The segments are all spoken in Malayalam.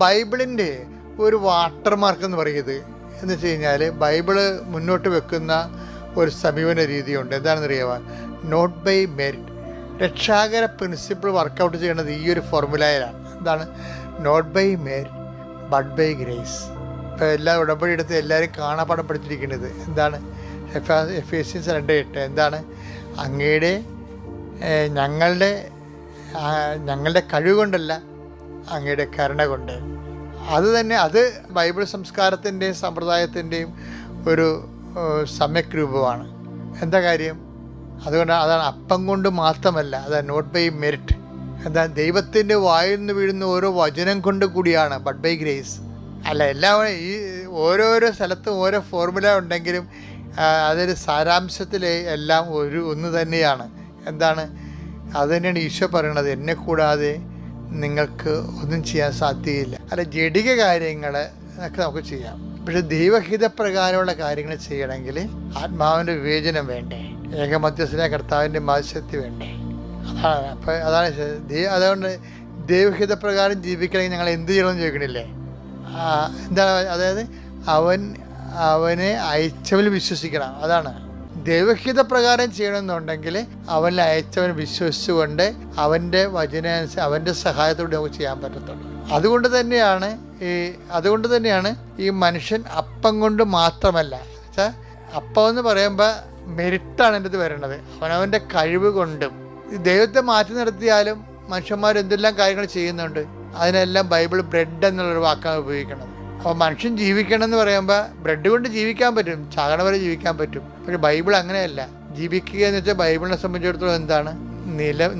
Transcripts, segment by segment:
ബൈബിളിൻ്റെ ഒരു വാട്ടർമാർക്ക് എന്ന് പറയുന്നത് എന്ന് വെച്ച് കഴിഞ്ഞാൽ ബൈബിള് മുന്നോട്ട് വെക്കുന്ന ഒരു സമീപന രീതിയുണ്ട്. എന്താണെന്ന് അറിയാമോ? Not by merit. രക്ഷാകര പ്രിൻസിപ്പിൾ വർക്കൗട്ട് ചെയ്യുന്നത് ഈ ഒരു ഫോർമുലയിലാണ്. എന്താണ്? Not by merit but by grace. ഇപ്പോൾ എല്ലാ ഉടമ്പടി എടുത്ത് എല്ലാവരും കാണാപ്പാടം പഠിച്ചിരിക്കുന്നത് എന്താണ്? എഫേസ്യൻസ് 2:8 എന്താണ്? അങ്ങയുടെ ഞങ്ങളുടെ കഴിവ് കൊണ്ടല്ല, അങ്ങയുടെ കരുണ കൊണ്ട്. അത് തന്നെ, അത് ബൈബിൾ സംസ്കാരത്തിൻ്റെയും സമ്പ്രദായത്തിൻ്റെയും ഒരു സമ്യക് രൂപമാണ്. എന്താ കാര്യം? അതാണ് അപ്പം കൊണ്ട് മാത്രമല്ല, അതാണ് നോട്ട് ബൈ മെറിറ്റ്. എന്താ? ദൈവത്തിൻ്റെ വായിൽ നിന്ന് വീഴുന്ന ഓരോ വചനം കൊണ്ട് കൂടിയാണ്, ബട്ട് ബൈ ഗ്രേസ് അല്ല. എല്ലാവരും ഈ ഓരോരോ സ്ഥലത്തും ഓരോ ഫോർമുല ഉണ്ടെങ്കിലും അതൊരു സാരാംശത്തിൽ എല്ലാം ഒന്ന് തന്നെയാണ്. എന്താണ്? അത് തന്നെയാണ് ഈശോ പറയണത്, എന്നെ കൂടാതെ നിങ്ങൾക്ക് ഒന്നും ചെയ്യാൻ സാധ്യതയില്ല. അല്ല, ജഡിക കാര്യങ്ങൾ ഒക്കെ നമുക്ക് ചെയ്യാം, പക്ഷെ ദൈവഹിതപ്രകാരമുള്ള കാര്യങ്ങൾ ചെയ്യണമെങ്കിൽ ആത്മാവിൻ്റെ വിവേചനം വേണ്ടേ? ഏകമധ്യസ്ഥനായ കർത്താവിൻ്റെ മാധ്യസ്ഥ്യത വേണ്ടേ? അതാണ്. അതുകൊണ്ട് ദൈവഹിതപ്രകാരം ജീവിക്കണമെങ്കിൽ ഞങ്ങൾ എന്ത് ചെയ്യണമെന്ന് ചോദിക്കണില്ലേ? എന്താണ്? അതായത് അവനെ അയച്ചവൻ വിശ്വസിക്കണം. അതാണ്. ദൈവഹിത പ്രകാരം ചെയ്യണമെന്നുണ്ടെങ്കിൽ അവനിൽ അയച്ചവൻ വിശ്വസിച്ചുകൊണ്ട് അവൻ്റെ വചനാനുസരിച്ച് അവൻ്റെ സഹായത്തോടെ നമുക്ക് ചെയ്യാൻ പറ്റത്തുള്ളൂ. അതുകൊണ്ട് തന്നെയാണ് ഈ മനുഷ്യൻ അപ്പം കൊണ്ട് മാത്രമല്ല, വെച്ചാൽ അപ്പം എന്ന് പറയുമ്പോൾ മെറിറ്റാണ് എൻ്റെ ഇത് വരേണ്ടത്. അവനവൻ്റെ കഴിവ് കൊണ്ടും. ദൈവത്തെ മാറ്റി നിർത്തിയാലും മനുഷ്യന്മാർ എന്തെല്ലാം കാര്യങ്ങൾ ചെയ്യുന്നുണ്ട്. അതിനെല്ലാം ബൈബിൾ ബ്രെഡ് എന്നുള്ളൊരു വാക്കാണ് ഉപയോഗിക്കുന്നത്. അപ്പോൾ മനുഷ്യൻ ജീവിക്കണം എന്ന് പറയുമ്പോൾ ബ്രെഡ് കൊണ്ട് ജീവിക്കാൻ പറ്റും, ചാകണ വരെ ജീവിക്കാൻ പറ്റും. പക്ഷെ ബൈബിൾ അങ്ങനെയല്ല. ജീവിക്കുക എന്ന് വെച്ചാൽ ബൈബിളിനെ സംബന്ധിച്ചിടത്തോളം എന്താണ്?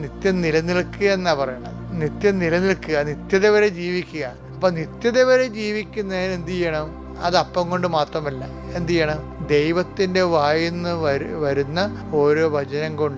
നിത്യം നിലനിൽക്കുക എന്നാണ് പറയുന്നത്. നിത്യം നിലനിൽക്കുക, നിത്യത വരെ ജീവിക്കുക. അപ്പം നിത്യത വരെ ജീവിക്കുന്നതിന് എന്ത് ചെയ്യണം? അത് അപ്പം കൊണ്ട് മാത്രമല്ല, എന്ത് ചെയ്യണം? ദൈവത്തിൻ്റെ വായിൽ നിന്ന് വരുന്ന ഓരോ വചനം കൊണ്ട്